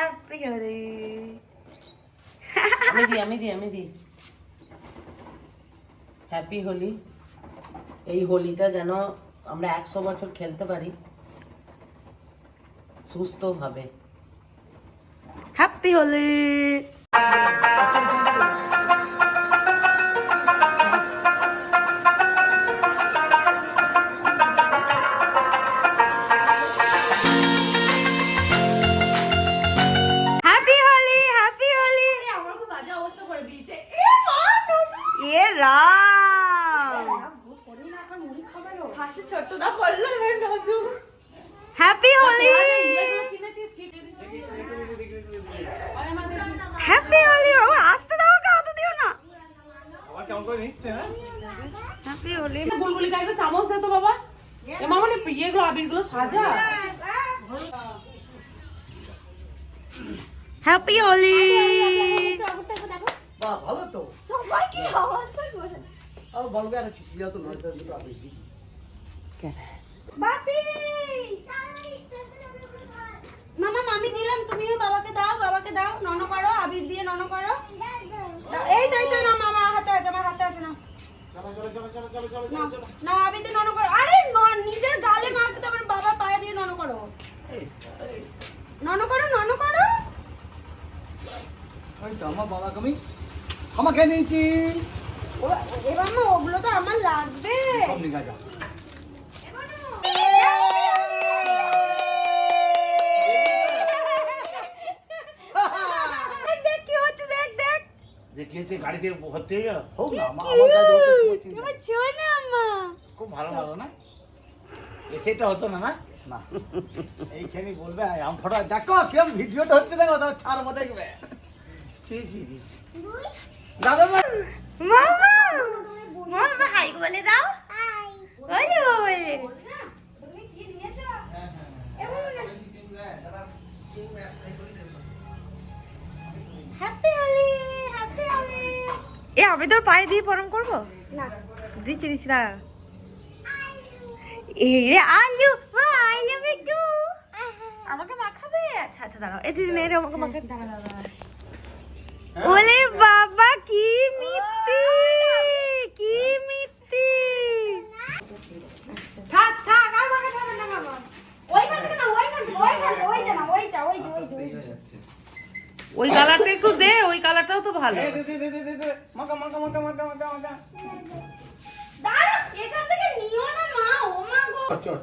Happy Holi. আমি দি happy Holi. এই হোলিটা যেন আমরা 100 বছর খেলতে পারি সুস্থ ভাবে। Happy Holi. Happy Holi, happy Holi. বাবা আসতে দাও, কাঁদতে দিও না। আবার কেমন করে নিচ্ছে না? হ্যাপি হোলি। বুলবুলি কা একটা চামচ দে তো বাবা। এ মামা নে ইয়েগুলো আবিরগুলো সাজা। হ্যাপি হোলি। বাহ ভালো তো সবাই কি অবস্থা করে আর বলবে আর চিঠি যা তো নয় তার দুটো আবেজি বাপি মামা আমি দিলাম, তুমিও বাবাকে দাও ননো করো, আবির দিয়ে ননো করো। এই তো না মামা হাতে আছে, আমার হাতে আছে না। না আবির দিয়ে ননো করো। আরে নিজের গালে মাখতে হবে, বাবা পায়ে দিয়ে ননো করো। ননো করো আমি তো আমার বাবা কমি আমাকে নিয়েছি এবার মা ওগুলো তো আমার লাগবে। সব নিয়ে যা দেখ কি হচ্ছে, দেখ দেখিয়েছে গাড়িতে ভর্তি হয়ে গেল। হোক না আমার কাছে হতে তোমার ছোনা মা। খুব ভালো না সেটা হতো না না এইখানে বলবে আম ফটো দেখো কেমন ভিডিওটা হচ্ছে, দেখো তো ছাড়বো দেখবে দাদা মামা হাই বলে দাও। হাই বলে হ্যাপি হোলি, হ্যাপি হোলি। এ আমি তোর পায়ে দিয়ে প্রণাম করবো না দিচ্ছি দাঁড়া। এই রে আলু মা আই লাভ ইউ টু। আমাকে মাখাবে? আচ্ছা দাঁড়াও, এই দিদি মেরে আমাকে মাখাবে। দাঁড়া। ওলে বাবা কি মিষ্টি, কি মিষ্টি। থাক আর মাখা যাবে না মামা। ওইখান থেকে না, ওইটা না, ওইটা ওই যে ওই কালারটা একটু দে, ওই কালারটাও তো ভালো। দে মাকা দাঁড়া, এখান থেকে নিও না মা, ও মা গো। চল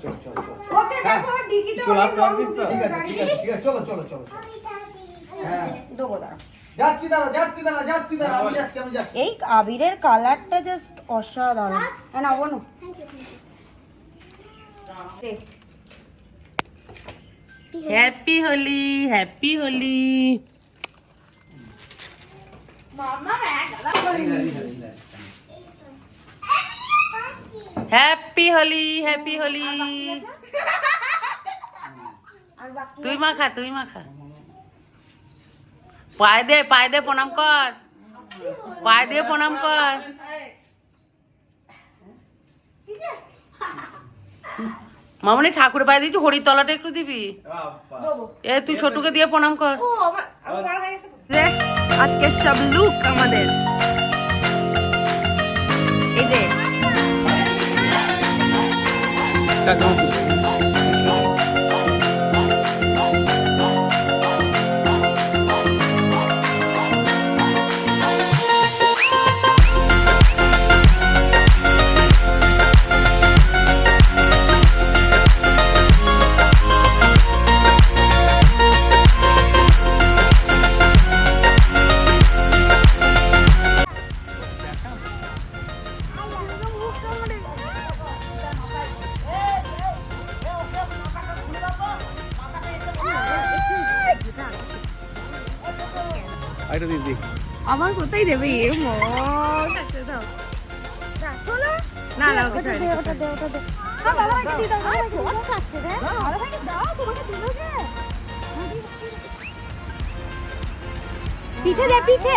ওকে দেখো ডিকিতে চলে আসতে পারছিস তো? ঠিক আছে চলো হ্যাঁ দেবো দাঁড়া। যাচ্ছি দাঁড়া আমি যাচ্ছি এই আবিরের কালারটা জাস্ট অসাধারণ। হ্যাঁ না বলো happy Holi, happy Holi. Happy Holi, happy Holi. তুই মাখা পায়ে দে প্রণাম কর, পায়ে দিয়ে প্রণাম কর। মামনি ঠাকুর পায়ে দিয়েছি, হরির তলাটা একটু দিবি। এ তুই ছোটুকে দিয়ে প্রণাম কর। দেখ আজকে সব লুক আমাদের। এই যে আইটা দিদি আমার কোথায় দেবে এ মন আছে দাও। না ওকে ছাড়। ওটা দে বাবা কি দাও, আরে ফোন কাটছে রে। আরে ভাই দাও, তোমাকে দিলো যে পিঠে দে পিঠে।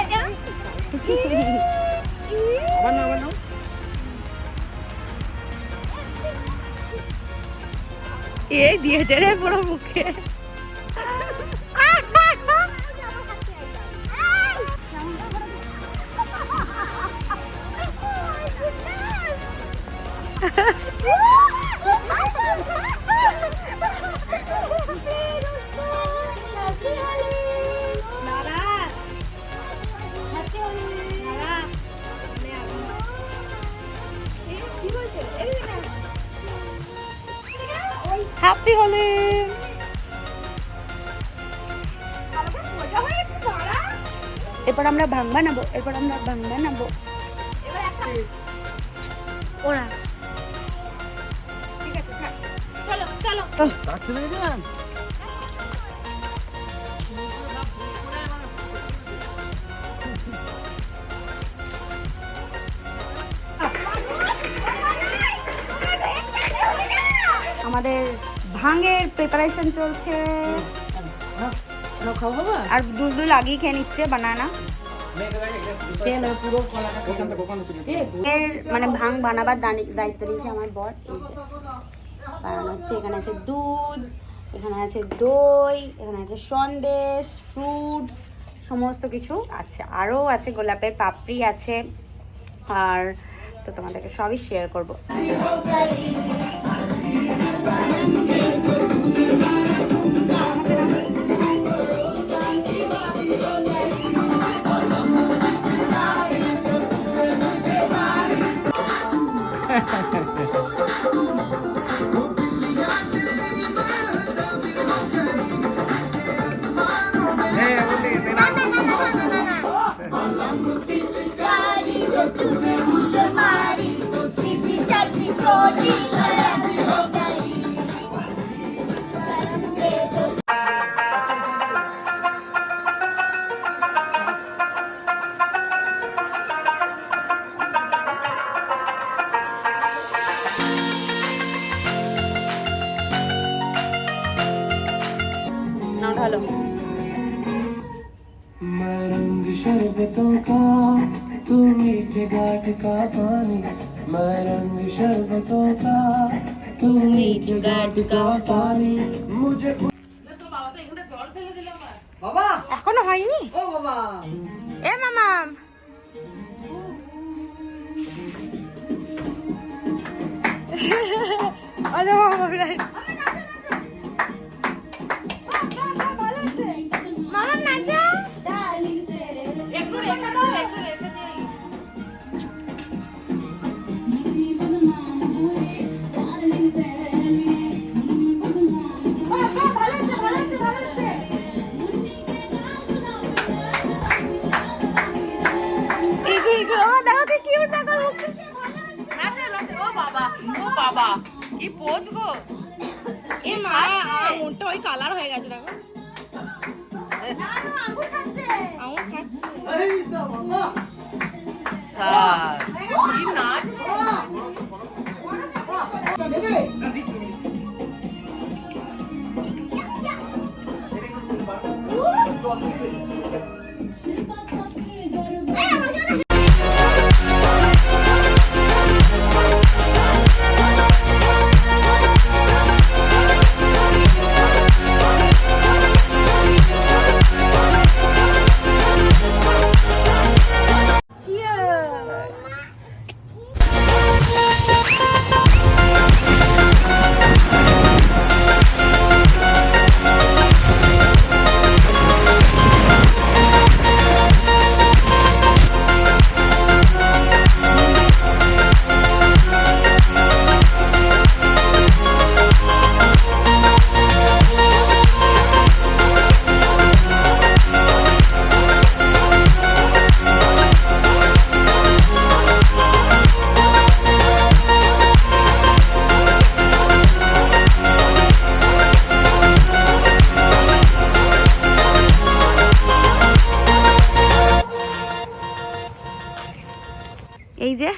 বানাও এই দিয়েছে রে পুরো মুখে। হ্যাপি হোলি। এরপর আমরা ভাং বানাবো, ওরা ঠিক আছে, চলো চলো যাচ্ছে না জান আমাদের ভাঙের প্রিপারেশন চলছে আর দুলদুল আগেই খেয়ে নিচ্ছে বানানা। এর মানে ভাং বানাবার দায়িত্ব নিয়েছে আমার বর। এই যে বানানো হচ্ছে, এখানে আছে দুধ, এখানে আছে দই, এখানে আছে সন্দেশ, ফ্রুটস, সমস্ত কিছু আছে। আরও আছে গোলাপের পাপড়ি আছে, আর তো তোমাদেরকে সবই শেয়ার করবো। না ঢালো। रंग शरबतों का तू मीठे घाट का पानी, मैं रंग शरबतों का तू मीठे घाट का पानी, मुझे বাবা এখনো হয়নি? ও বাবা এ মামাম, আরে মামা মামা নাচা। একটু রেখে দাও, একটু রেখে দিই। ও বাবা কি পোজ গো, এ মা মনটা ওই কালার হয়ে গেছে দেখো। এই যা বাবা স্যার কি নাচ নেবে এই যে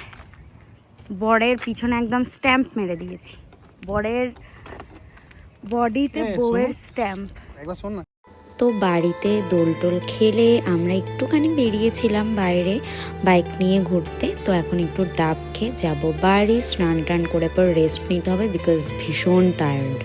বরের পিছনে একদম স্ট্যাম্প মেরে দিয়েছি, বরের বডিতে বউয়ের স্ট্যাম্প। একবার শোন না। তো বাড়িতে দোল খেলে আমরা একটুখানি বেরিয়েছিলাম বাইরে বাইক নিয়ে ঘুরতে। তো এখন একটু ডাব খেয়ে যাবো বাড়ি, স্নান টান করে পর রেস্ট নিতে হবে বিকজ ভীষণ টায়ার্ড।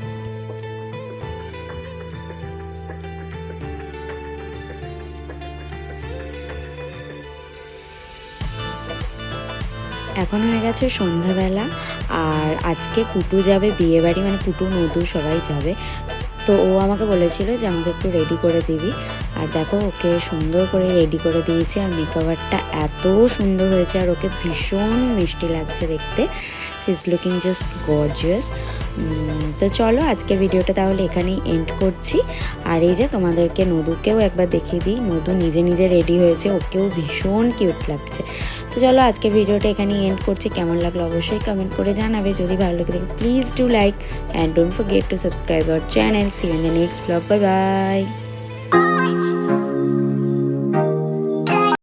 এখন হয়ে গেছে সন্ধ্যাবেলা আর আজকে পুটু যাবে বিয়েবাড়ি, মানে পুটু নদু সবাই যাবে। তো ও আমাকে বলেছিল যে আমাকে একটু রেডি করে দিবি, আর দেখো ওকে সুন্দর করে রেডি করে দিয়েছি। আর মেকআপটা এত সুন্দর হয়েছে আর ওকে ভীষণ মিষ্টি লাগছে দেখতে। She is looking just gorgeous. তো চলো আজকের ভিডিওটা তাহলে এখানেই এন্ড করছি। আর এই যে তোমাদেরকে নদুকেও একবার দেখিয়ে দিই, নদু নিজে নিজে রেডি হয়েছে, ওকেও ভীষণ কিউট লাগছে। তো চলো আজকের ভিডিওটা এখানেই এন্ড করছি। কেমন লাগলো অবশ্যই কমেন্ট করে জানাবে। যদি ভালো লাগে please do like and don't forget to subscribe our channel. See you in the next vlog. Bye bye.